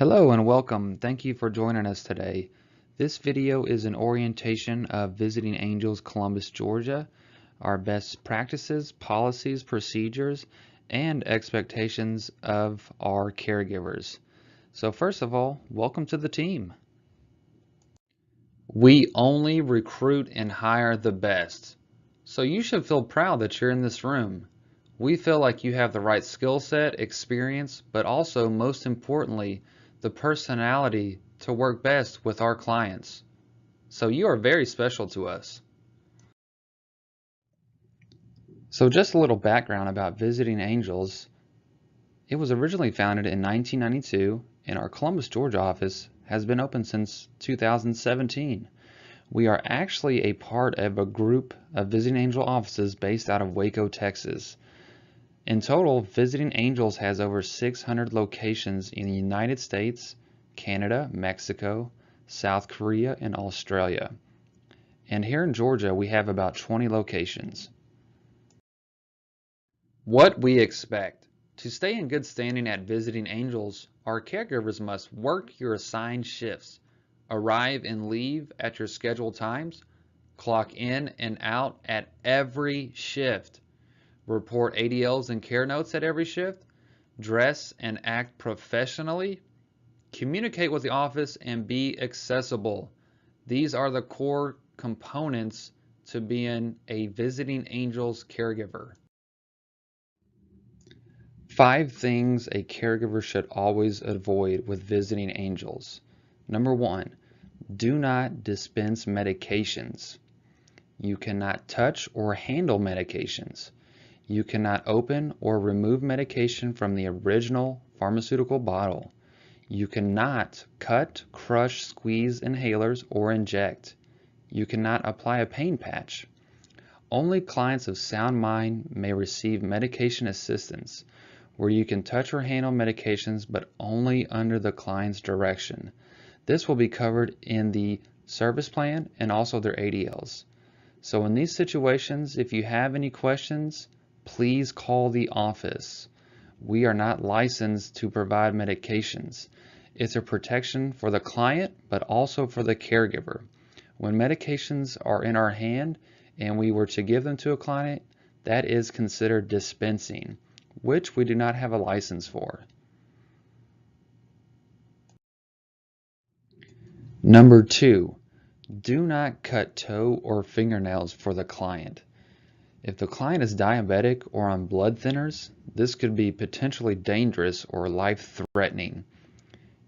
Hello and welcome. Thank you for joining us today. This video is an orientation of Visiting Angels Columbus, Georgia, our best practices, policies, procedures, and expectations of our caregivers. So first of all, welcome to the team. We only recruit and hire the best. So you should feel proud that you're in this room. We feel like you have the right skill set, experience, but also most importantly, the personality to work best with our clients. So you are very special to us. So just a little background about Visiting Angels. It was originally founded in 1992 and our Columbus, Georgia office has been open since 2017. We are actually a part of a group of Visiting Angel offices based out of Waco, Texas. In total, Visiting Angels has over 600 locations in the United States, Canada, Mexico, South Korea, and Australia. And here in Georgia, we have about 20 locations. What we expect. To stay in good standing at Visiting Angels, our caregivers must work your assigned shifts, arrive and leave at your scheduled times, clock in and out at every shift, report ADLs and care notes at every shift, dress and act professionally, communicate with the office, and be accessible. These are the core components to being a Visiting Angels caregiver. 5 things a caregiver should always avoid with Visiting Angels. Number 1, do not dispense medications. You cannot touch or handle medications. You cannot open or remove medication from the original pharmaceutical bottle. You cannot cut, crush, squeeze inhalers or inject. You cannot apply a pain patch. Only clients of sound mind may receive medication assistance, where you can touch or handle medications but only under the client's direction. This will be covered in the service plan and also their ADLs. So in these situations, if you have any questions, please call the office. We are not licensed to provide medications. It's a protection for the client, but also for the caregiver. When medications are in our hand and we were to give them to a client, that is considered dispensing, which we do not have a license for. Number 2, do not cut toe or fingernails for the client. If the client is diabetic or on blood thinners, this could be potentially dangerous or life-threatening.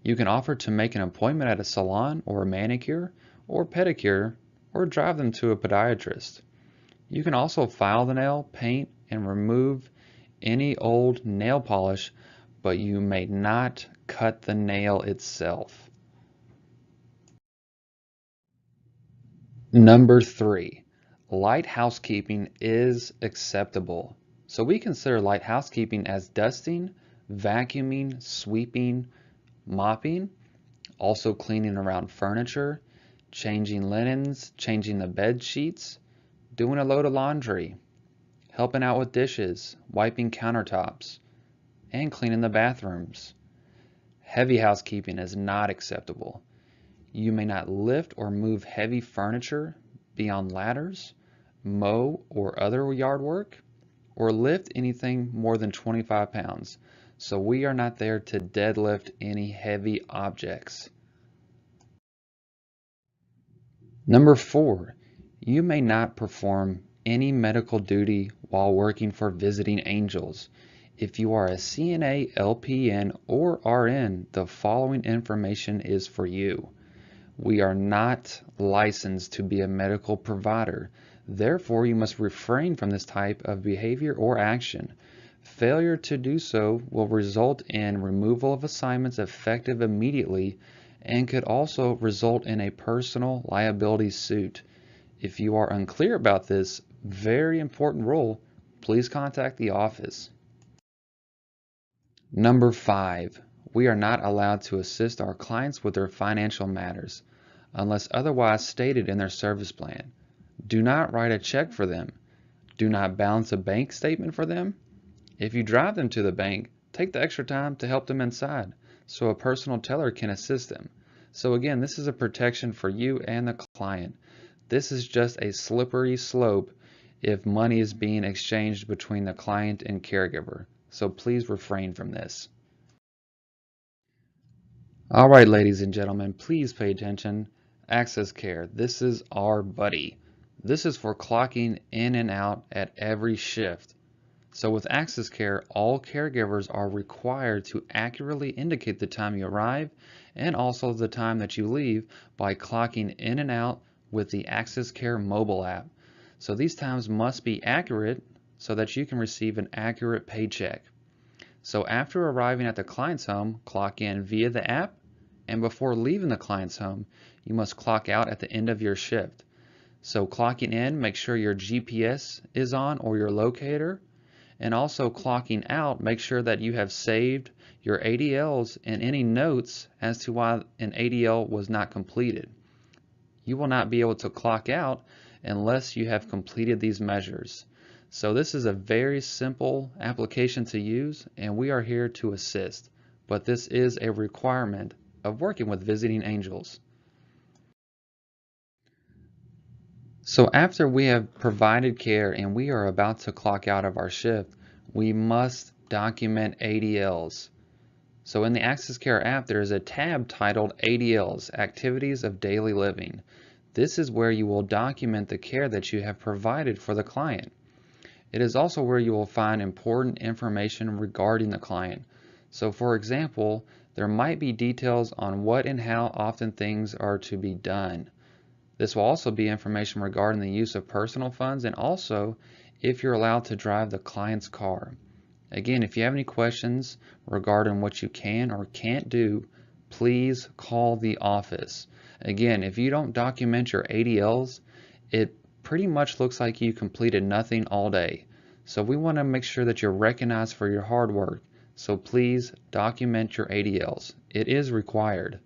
You can offer to make an appointment at a salon or a manicure or pedicure or drive them to a podiatrist. You can also file the nail, paint, and remove any old nail polish, but you may not cut the nail itself. Number 3, light housekeeping is acceptable. So we consider light housekeeping as dusting, vacuuming, sweeping, mopping, also cleaning around furniture, changing linens, changing the bed sheets, doing a load of laundry, helping out with dishes, wiping countertops, and cleaning the bathrooms. Heavy housekeeping is not acceptable. You may not lift or move heavy furniture beyond ladders, mow or other yard work, or lift anything more than 25 pounds. So we are not there to deadlift any heavy objects. Number 4, you may not perform any medical duty while working for Visiting Angels. If you are a CNA, LPN, or RN, the following information is for you. We are not licensed to be a medical provider. Therefore, you must refrain from this type of behavior or action. Failure to do so will result in removal of assignments effective immediately and could also result in a personal liability suit. If you are unclear about this very important rule, please contact the office. Number 5, we are not allowed to assist our clients with their financial matters unless otherwise stated in their service plan. Do not write a check for them. Do not balance a bank statement for them. If you drive them to the bank, take the extra time to help them inside so a personal teller can assist them. So again, this is a protection for you and the client. This is just a slippery slope if money is being exchanged between the client and caregiver. So please refrain from this. All right, ladies and gentlemen, please pay attention. Access Care, this is our buddy. This is for clocking in and out at every shift. So with Access Care, all caregivers are required to accurately indicate the time you arrive and also the time that you leave by clocking in and out with the Access Care mobile app. So these times must be accurate so that you can receive an accurate paycheck. So after arriving at the client's home, clock in via the app, and before leaving the client's home, you must clock out at the end of your shift. So clocking in, make sure your GPS is on or your locator, and also clocking out, make sure that you have saved your ADLs and any notes as to why an ADL was not completed. You will not be able to clock out unless you have completed these measures. So this is a very simple application to use, and we are here to assist, but this is a requirement of working with Visiting Angels. So after we have provided care and we are about to clock out of our shift, we must document ADLs. So in the Access Care app, there is a tab titled ADLs, Activities of Daily Living. This is where you will document the care that you have provided for the client. It is also where you will find important information regarding the client. So for example, there might be details on what and how often things are to be done. This will also be information regarding the use of personal funds and also if you're allowed to drive the client's car. Again, if you have any questions regarding what you can or can't do, please call the office. Again, if you don't document your ADLs, it pretty much looks like you completed nothing all day. So we want to make sure that you're recognized for your hard work. So please document your ADLs. It is required.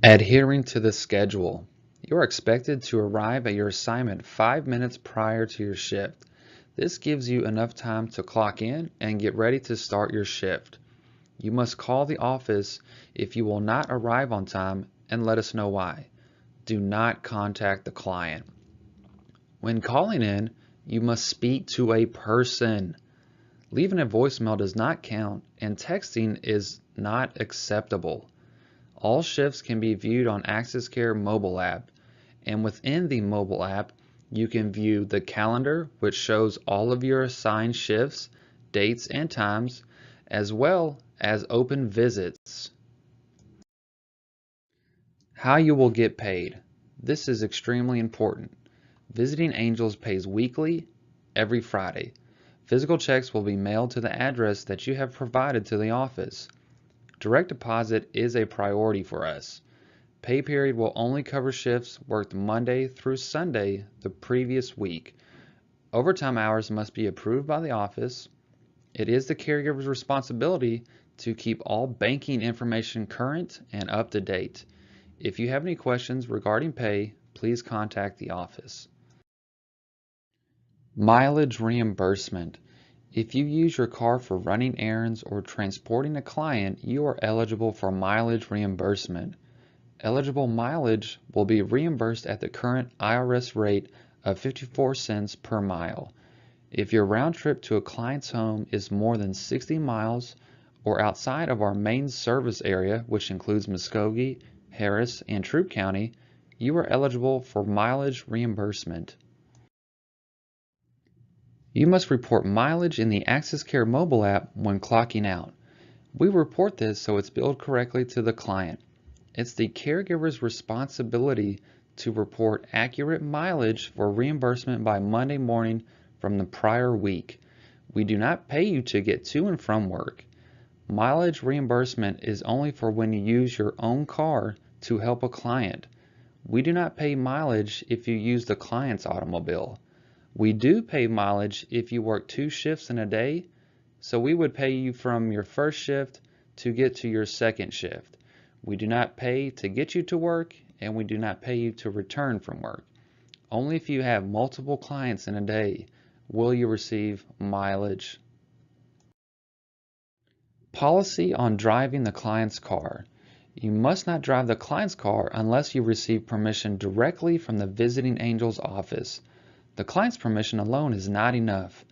Adhering to the schedule. You are expected to arrive at your assignment 5 minutes prior to your shift. This gives you enough time to clock in and get ready to start your shift. You must call the office if you will not arrive on time and let us know why. Do not contact the client. When calling in, you must speak to a person. Leaving a voicemail does not count, and texting is not acceptable. All shifts can be viewed on Access Care mobile app, and within the mobile app, you can view the calendar, which shows all of your assigned shifts, dates, and times, as well as open visits. How you will get paid. This is extremely important. Visiting Angels pays weekly, every Friday. Physical checks will be mailed to the address that you have provided to the office. Direct deposit is a priority for us. Pay period will only cover shifts worked Monday through Sunday the previous week. Overtime hours must be approved by the office. It is the caregiver's responsibility to keep all banking information current and up to date. If you have any questions regarding pay, please contact the office. Mileage reimbursement. If you use your car for running errands or transporting a client, you are eligible for mileage reimbursement. Eligible mileage will be reimbursed at the current IRS rate of 54 cents per mile. If your round trip to a client's home is more than 60 miles or outside of our main service area, which includes Muskogee, Harris, and Troup County, you are eligible for mileage reimbursement. You must report mileage in the Access Care mobile app when clocking out. We report this so it's billed correctly to the client. It's the caregiver's responsibility to report accurate mileage for reimbursement by Monday morning from the prior week. We do not pay you to get to and from work. Mileage reimbursement is only for when you use your own car to help a client. We do not pay mileage if you use the client's automobile. We do pay mileage if you work 2 shifts in a day, so we would pay you from your first shift to get to your second shift. We do not pay to get you to work, and we do not pay you to return from work. Only if you have multiple clients in a day Will you receive mileage? Policy on driving the client's car. You must not drive the client's car unless you receive permission directly from the visiting angel's office. The client's permission alone is not enough.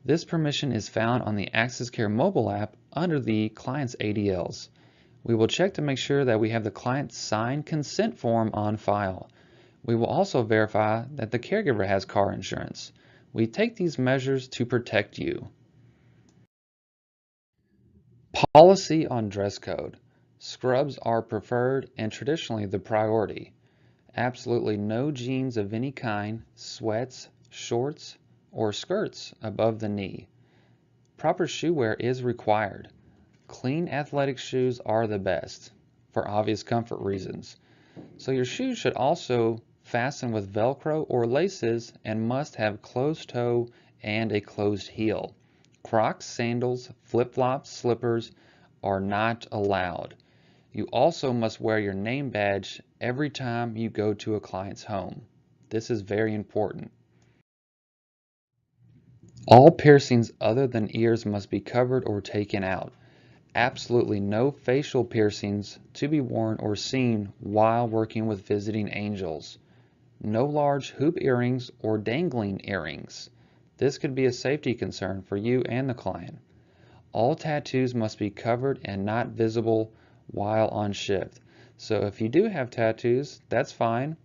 This permission is found on the AccessCare mobile app under the client's ADLs. We will check to make sure that we have the client's signed consent form on file. We will also verify that the caregiver has car insurance. We take these measures to protect you. Policy on dress code. Scrubs are preferred and traditionally the priority. Absolutely no jeans of any kind, sweats, shorts, or skirts above the knee. Proper shoe wear is required. Clean athletic shoes are the best, for obvious comfort reasons. So your shoes should also fasten with Velcro or laces and must have closed toe and a closed heel. Crocs, sandals, flip-flops, slippers are not allowed. You also must wear your name badge every time you go to a client's home. This is very important. All piercings other than ears must be covered or taken out. Absolutely no facial piercings to be worn or seen while working with visiting angels. No large hoop earrings or dangling earrings. This could be a safety concern for you and the client. All tattoos must be covered and not visible while on shift. So if you do have tattoos, that's fine.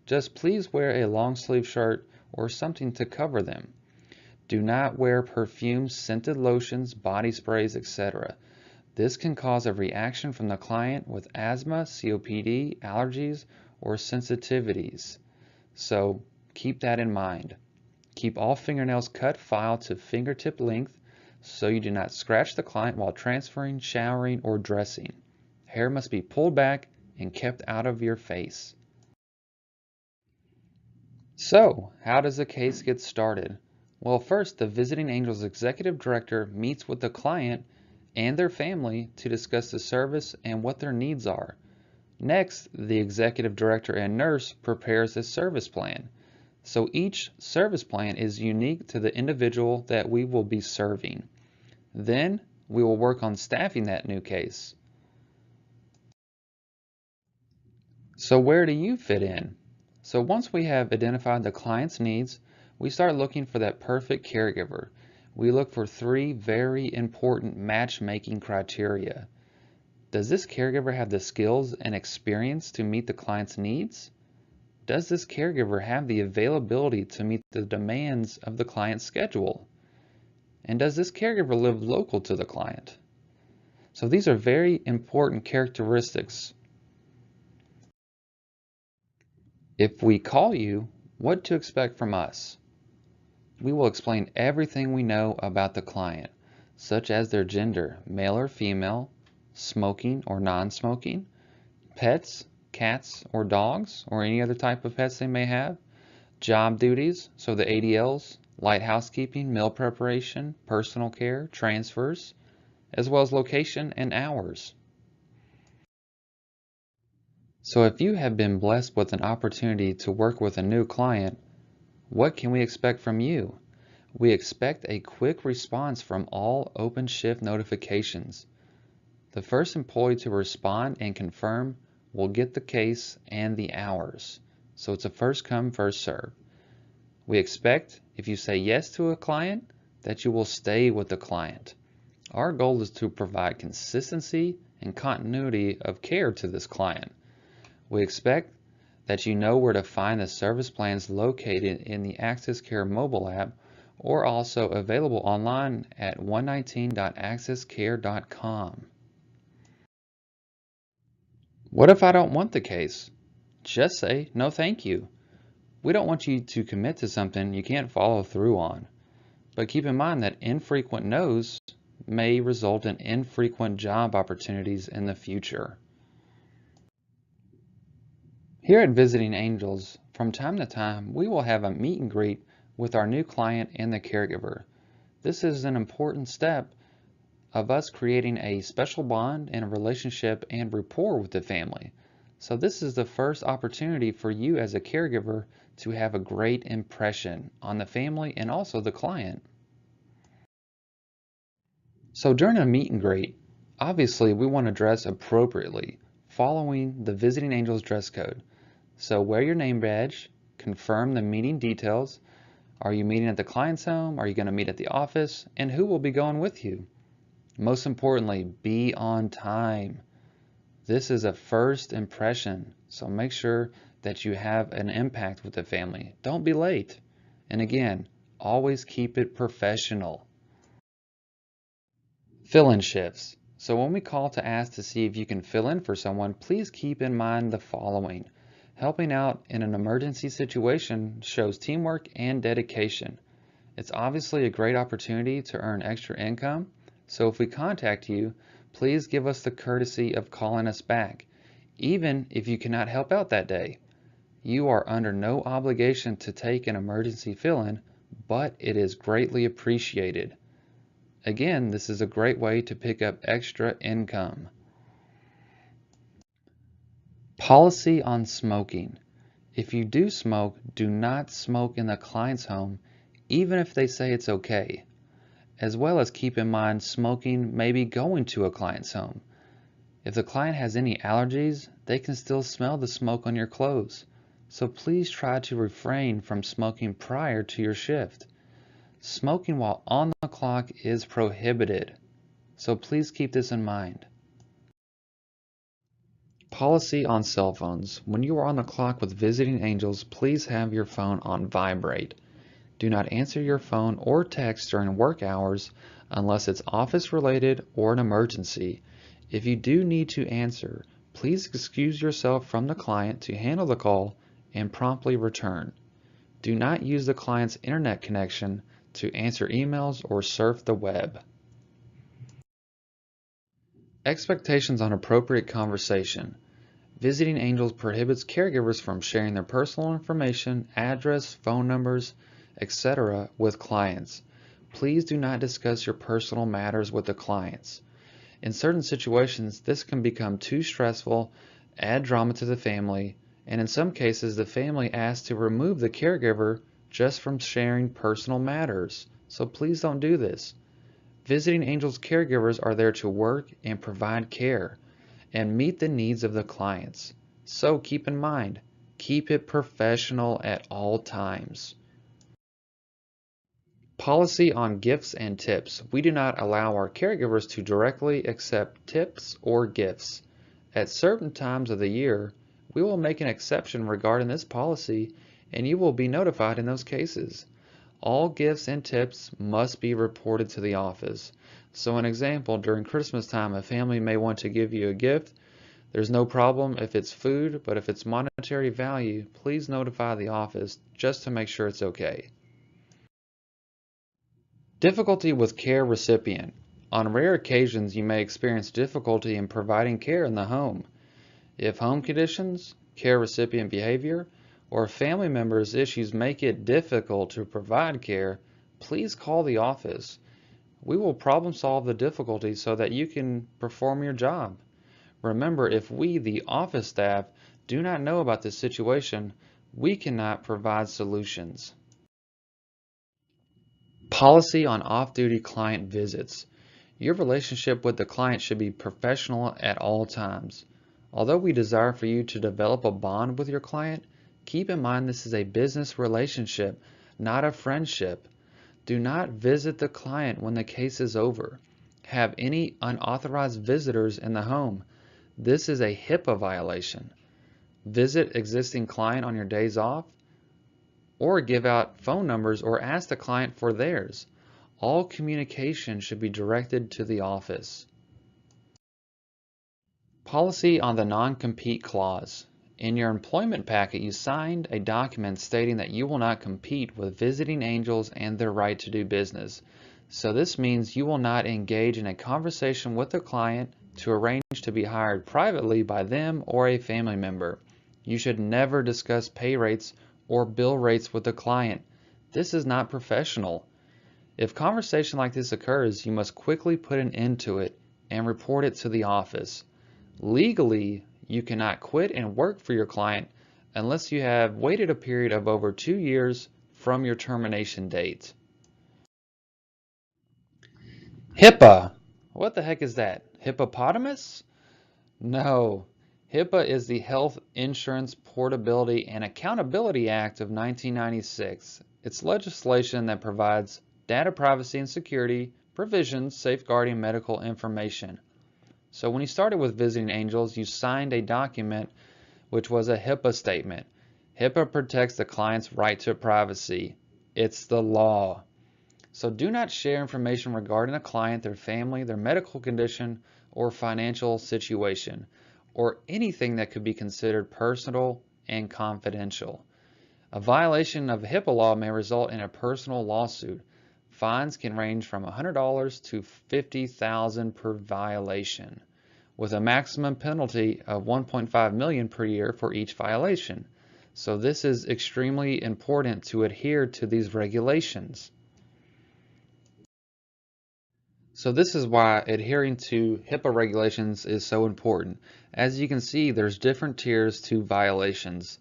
Just please wear a long sleeve shirt or something to cover them. Do not wear perfumes, scented lotions, body sprays, etc. This can cause a reaction from the client with asthma, COPD, allergies, or sensitivities. So keep that in mind. Keep all fingernails cut filed to fingertip length so you do not scratch the client while transferring, showering, or dressing. Hair must be pulled back and kept out of your face. So, how does a case get started? Well, first, the visiting angel's executive director meets with the client and their family to discuss the service and what their needs are. Next, the executive director and nurse prepares a service plan. So each service plan is unique to the individual that we will be serving. Then we will work on staffing that new case. So where do you fit in? So once we have identified the client's needs, we start looking for that perfect caregiver. We look for 3 very important matchmaking criteria. Does this caregiver have the skills and experience to meet the client's needs? Does this caregiver have the availability to meet the demands of the client's schedule? And does this caregiver live local to the client? So these are very important characteristics. If we call you, what to expect from us? We will explain everything we know about the client, such as their gender, male or female, smoking or non-smoking, pets, cats or dogs, or any other type of pets they may have, job duties, so the ADLs, light housekeeping, meal preparation, personal care, transfers, as well as location and hours. So if you have been blessed with an opportunity to work with a new client, what can we expect from you? We expect a quick response from all open shift notifications. The first employee to respond and confirm will get the case and the hours. So it's a first come, first serve. We expect if you say yes to a client that you will stay with the client. Our goal is to provide consistency and continuity of care to this client. We expect that you know where to find the service plans located in the AccessCare mobile app or also available online at 119.accesscare.com. What if I don't want the case? Just say no thank you. We don't want you to commit to something you can't follow through on. But keep in mind that infrequent no's may result in infrequent job opportunities in the future. Here at Visiting Angels, from time to time, we will have a meet and greet with our new client and the caregiver. This is an important step of us creating a special bond and a relationship and rapport with the family. So this is the first opportunity for you as a caregiver to have a great impression on the family and also the client. So during a meet and greet, obviously we want to dress appropriately, following the Visiting Angels dress code. So wear your name badge, confirm the meeting details. Are you meeting at the client's home? Are you going to meet at the office? And who will be going with you? Most importantly, be on time. This is a first impression, so make sure that you have an impact with the family. Don't be late. And again, always keep it professional. Fill-in shifts. So when we call to ask to see if you can fill in for someone, please keep in mind the following. Helping out in an emergency situation shows teamwork and dedication. It's obviously a great opportunity to earn extra income, so if we contact you, please give us the courtesy of calling us back, even if you cannot help out that day. You are under no obligation to take an emergency fill-in, but it is greatly appreciated. Again, this is a great way to pick up extra income. Policy on smoking. If you do smoke, do not smoke in the client's home, even if they say it's okay. As well as keep in mind smoking may be going to a client's home. If the client has any allergies, they can still smell the smoke on your clothes. So please try to refrain from smoking prior to your shift. Smoking while on the clock is prohibited, so please keep this in mind. Policy on cell phones. When you are on the clock with Visiting Angels, please have your phone on vibrate. Do not answer your phone or text during work hours unless it's office related or an emergency. If you do need to answer, please excuse yourself from the client to handle the call and promptly return. Do not use the client's internet connection to answer emails or surf the web. Expectations on appropriate conversation. Visiting Angels prohibits caregivers from sharing their personal information, address, phone numbers, etc. with clients. Please do not discuss your personal matters with the clients. In certain situations, this can become too stressful, add drama to the family, and in some cases the family asks to remove the caregiver just from sharing personal matters. So please don't do this. Visiting Angels caregivers are there to work and provide care and meet the needs of the clients. So keep in mind, keep it professional at all times. Policy on gifts and tips. We do not allow our caregivers to directly accept tips or gifts. At certain times of the year, we will make an exception regarding this policy, and you will be notified in those cases. All gifts and tips must be reported to the office. So an example, during Christmas time, a family may want to give you a gift. There's no problem if it's food, but if it's monetary value, please notify the office just to make sure it's okay. Difficulty with care recipient. On rare occasions, you may experience difficulty in providing care in the home. If home conditions, care recipient behavior, or family members' issues make it difficult to provide care, please call the office. We will problem solve the difficulty so that you can perform your job. Remember, if we, the office staff, do not know about this situation, we cannot provide solutions. Policy on off-duty client visits. Your relationship with the client should be professional at all times. Although we desire for you to develop a bond with your client, keep in mind this is a business relationship, not a friendship. Do not visit the client when the case is over. Have any unauthorized visitors in the home. This is a HIPAA violation. Visit existing client on your days off, or give out phone numbers or ask the client for theirs. All communication should be directed to the office. Policy on the non-compete clause. In your employment packet, you signed a document stating that you will not compete with Visiting Angels and their right to do business. So this means you will not engage in a conversation with the client to arrange to be hired privately by them or a family member. You should never discuss pay rates or bill rates with the client. This is not professional. If conversation like this occurs, you must quickly put an end to it and report it to the office. Legally, You cannot quit and work for your client unless you have waited a period of over 2 years from your termination date. HIPAA. What the heck is that? Hippopotamus? No. HIPAA is the Health Insurance Portability and Accountability Act of 1996. It's legislation that provides data privacy and security provisions safeguarding medical information. So when you started with Visiting Angels, you signed a document which was a HIPAA statement. HIPAA protects the client's right to privacy. It's the law. So do not share information regarding a client, their family, their medical condition, or financial situation, or anything that could be considered personal and confidential. A violation of HIPAA law may result in a personal lawsuit. Fines can range from $100 to $50,000 per violation, with a maximum penalty of $1.5 million per year for each violation. So this is extremely important to adhere to these regulations. So this is why adhering to HIPAA regulations is so important. As you can see, there's different tiers to violations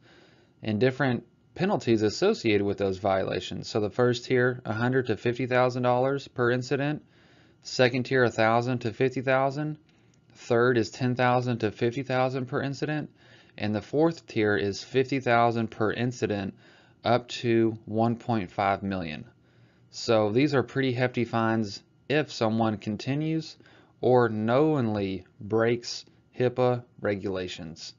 and different penalties associated with those violations. So the first tier, $100 to $50,000 per incident. Second tier, $1,000 to $50,000. Third is $10,000 to $50,000 per incident. And the fourth tier is $50,000 per incident up to $1.5 million. So these are pretty hefty fines if someone continues or knowingly breaks HIPAA regulations.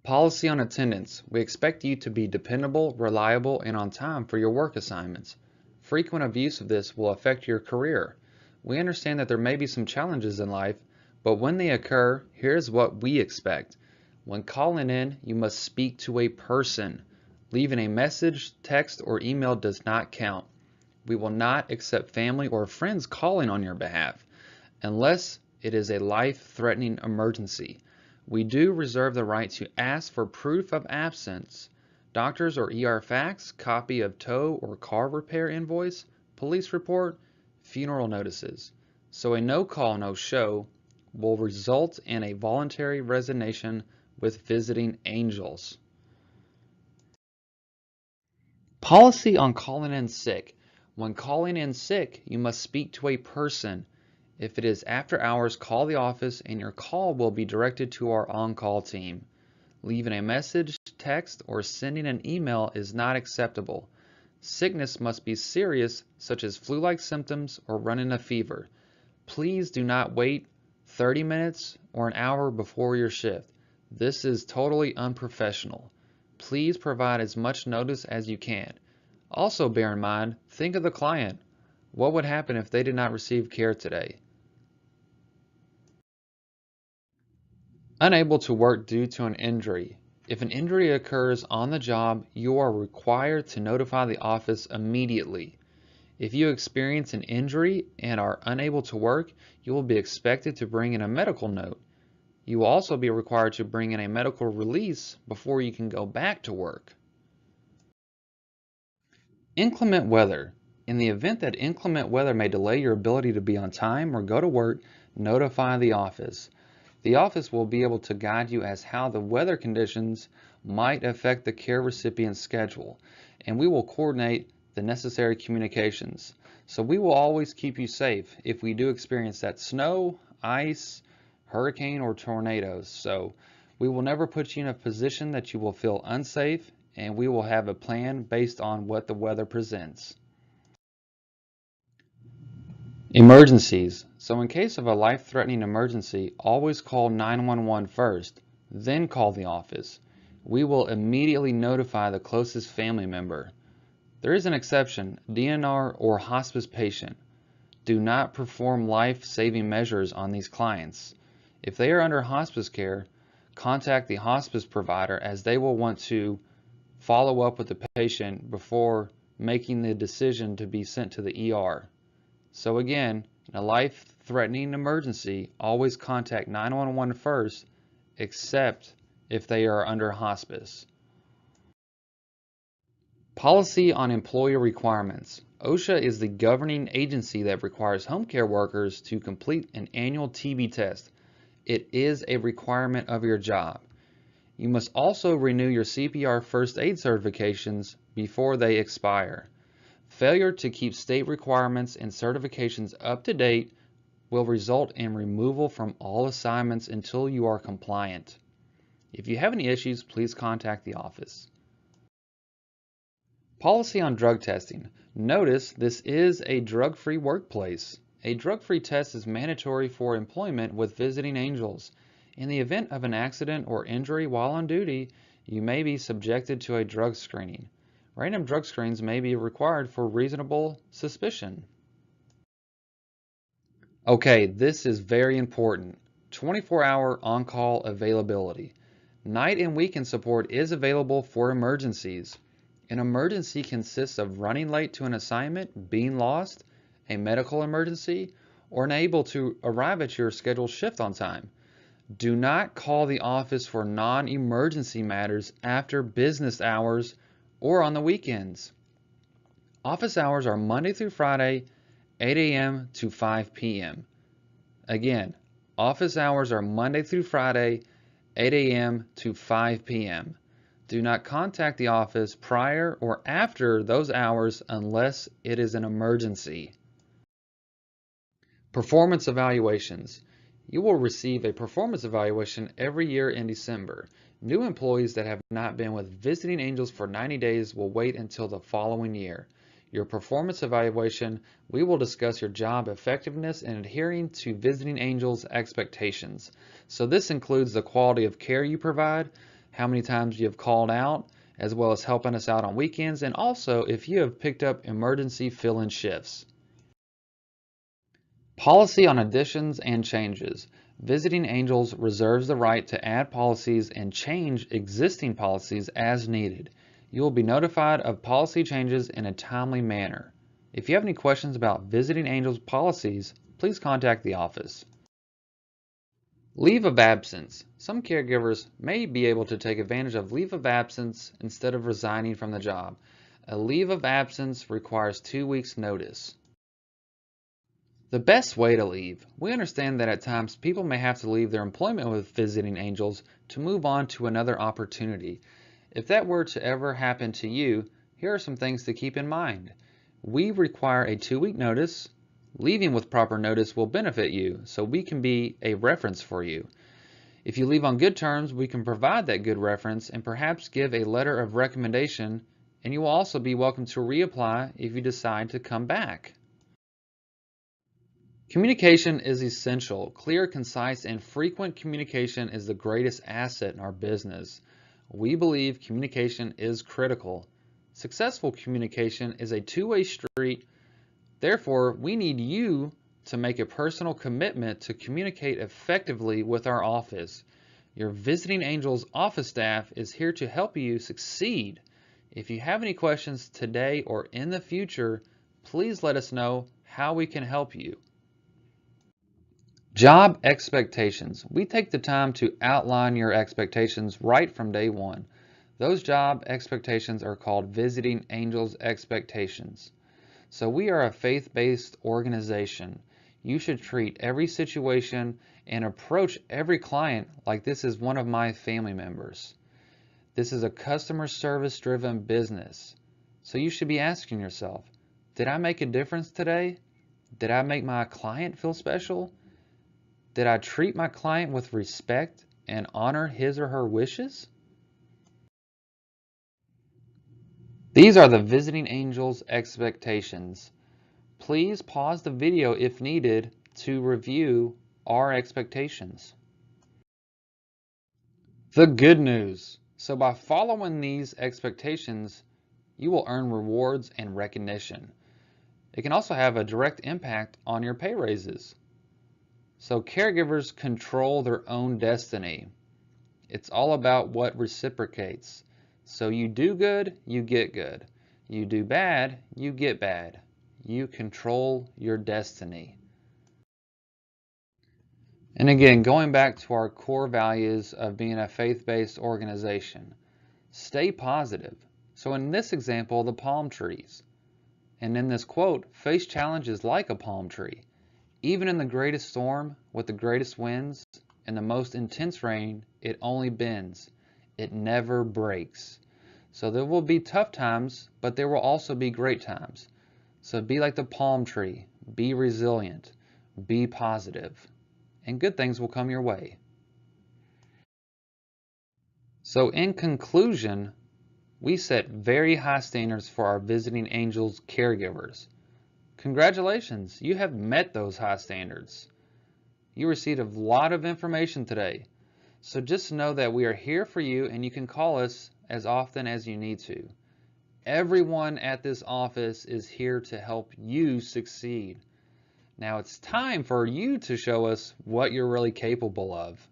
Policy on attendance. We expect you to be dependable, reliable, and on time for your work assignments. Frequent abuse of this will affect your career. We understand that there may be some challenges in life, but when they occur, here's what we expect. When calling in, you must speak to a person. Leaving a message, text, or email does not count. We will not accept family or friends calling on your behalf unless it is a life-threatening emergency. We do reserve the right to ask for proof of absence, doctor's or ER fax, copy of tow or car repair invoice, police report, funeral notices. So a no-call, no-show will result in a voluntary resignation with Visiting Angels. Policy on calling in sick. When calling in sick, you must speak to a person. If it is after hours, call the office and your call will be directed to our on-call team. Leaving a message, text, or sending an email is not acceptable. Sickness must be serious, such as flu-like symptoms or running a fever. Please do not wait 30 minutes or an hour before your shift. This is totally unprofessional. Please provide as much notice as you can. Also bear in mind, think of the client. What would happen if they did not receive care today? Unable to work due to an injury. If an injury occurs on the job, you are required to notify the office immediately. If you experience an injury and are unable to work, you will be expected to bring in a medical note. You will also be required to bring in a medical release before you can go back to work. Inclement weather. In the event that inclement weather may delay your ability to be on time or go to work, notify the office. The office will be able to guide you as how the weather conditions might affect the care recipient's schedule, and we will coordinate the necessary communications. So we will always keep you safe if we do experience that snow, ice, hurricane, or tornadoes. So we will never put you in a position that you will feel unsafe, and we will have a plan based on what the weather presents. Emergencies. So in case of a life-threatening emergency, always call 911 first, then call the office. We will immediately notify the closest family member. There is an exception, DNR or hospice patient. Do not perform life-saving measures on these clients. If they are under hospice care, contact the hospice provider as they will want to follow up with the patient before making the decision to be sent to the ER. So again, in a life-threatening emergency, always contact 911 first, except if they are under hospice. Policy on employer requirements. OSHA is the governing agency that requires home care workers to complete an annual TB test. It is a requirement of your job. You must also renew your CPR first aid certifications before they expire. Failure to keep state requirements and certifications up to date will result in removal from all assignments until you are compliant. If you have any issues, please contact the office. Policy on drug testing. Notice this is a drug-free workplace. A drug-free test is mandatory for employment with Visiting Angels. In the event of an accident or injury while on duty, you may be subjected to a drug screening. Random drug screens may be required for reasonable suspicion. Okay, this is very important. 24-hour on-call availability. Night and weekend support is available for emergencies. An emergency consists of running late to an assignment, being lost, a medical emergency, or unable to arrive at your scheduled shift on time. Do not call the office for non-emergency matters after business hours or on the weekends. Office hours are Monday through Friday, 8 a.m. to 5 p.m. Again, office hours are Monday through Friday, 8 a.m. to 5 p.m. Do not contact the office prior or after those hours unless it is an emergency. Performance evaluations. You will receive a performance evaluation every year in December. New employees that have not been with Visiting Angels for 90 days will wait until the following year. Your performance evaluation, we will discuss your job effectiveness in adhering to Visiting Angels expectations. So this includes the quality of care you provide, how many times you have called out, as well as helping us out on weekends, and also if you have picked up emergency fill-in shifts. Policy on additions and changes. Visiting Angels reserves the right to add policies and change existing policies as needed. You will be notified of policy changes in a timely manner. If you have any questions about Visiting Angels policies, please contact the office. Leave of absence. Some caregivers may be able to take advantage of leave of absence instead of resigning from the job. A leave of absence requires 2 weeks' notice. The best way to leave. We understand that at times people may have to leave their employment with Visiting Angels to move on to another opportunity. If that were to ever happen to you, here are some things to keep in mind. We require a 2-week notice. Leaving with proper notice will benefit you, so we can be a reference for you. If you leave on good terms, we can provide that good reference and perhaps give a letter of recommendation, and you will also be welcome to reapply if you decide to come back. Communication is essential. Clear, concise, and frequent communication is the greatest asset in our business. We believe communication is critical. Successful communication is a two-way street. Therefore, we need you to make a personal commitment to communicate effectively with our office. Your Visiting Angels office staff is here to help you succeed. If you have any questions today or in the future, please let us know how we can help you. Job expectations. We take the time to outline your expectations right from day one. Those job expectations are called Visiting Angels expectations. So we are a faith-based organization. You should treat every situation and approach every client like this is one of my family members. This is a customer service driven business. So you should be asking yourself, did I make a difference today? Did I make my client feel special? Did I treat my client with respect and honor his or her wishes? These are the Visiting Angels expectations. Please pause the video if needed to review our expectations. The good news. So by following these expectations, you will earn rewards and recognition. It can also have a direct impact on your pay raises. So caregivers control their own destiny. It's all about what reciprocates. So you do good, you get good. You do bad, you get bad. You control your destiny. And again, going back to our core values of being a faith-based organization, stay positive. So in this example, the palm trees. And in this quote, face challenges like a palm tree. Even in the greatest storm, with the greatest winds, In the most intense rain, it only bends. It never breaks. So there will be tough times, but there will also be great times. So be like the palm tree. Be resilient. Be positive. And good things will come your way. So in conclusion, we set very high standards for our visiting angels caregivers. Congratulations, you have met those high standards. You received a lot of information today. So just know that we are here for you and you can call us as often as you need to. Everyone at this office is here to help you succeed. Now it's time for you to show us what you're really capable of.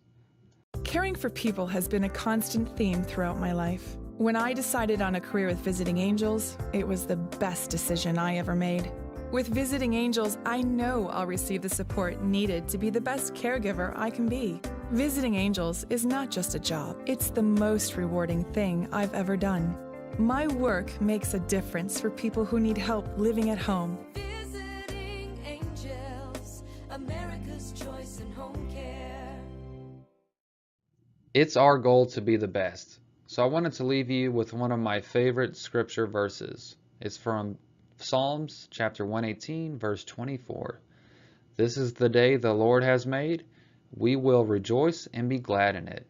Caring for people has been a constant theme throughout my life. When I decided on a career with Visiting Angels, it was the best decision I ever made. With Visiting Angels, I know I'll receive the support needed to be the best caregiver I can be. Visiting Angels is not just a job, it's the most rewarding thing I've ever done. My work makes a difference for people who need help living at home. Visiting Angels, America's choice in home care. It's our goal to be the best. So I wanted to leave you with one of my favorite scripture verses. It's from Psalms chapter 118, verse 24. This is the day the Lord has made. We will rejoice and be glad in it.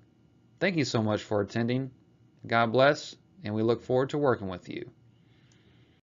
Thank you so much for attending. God bless, and we look forward to working with you.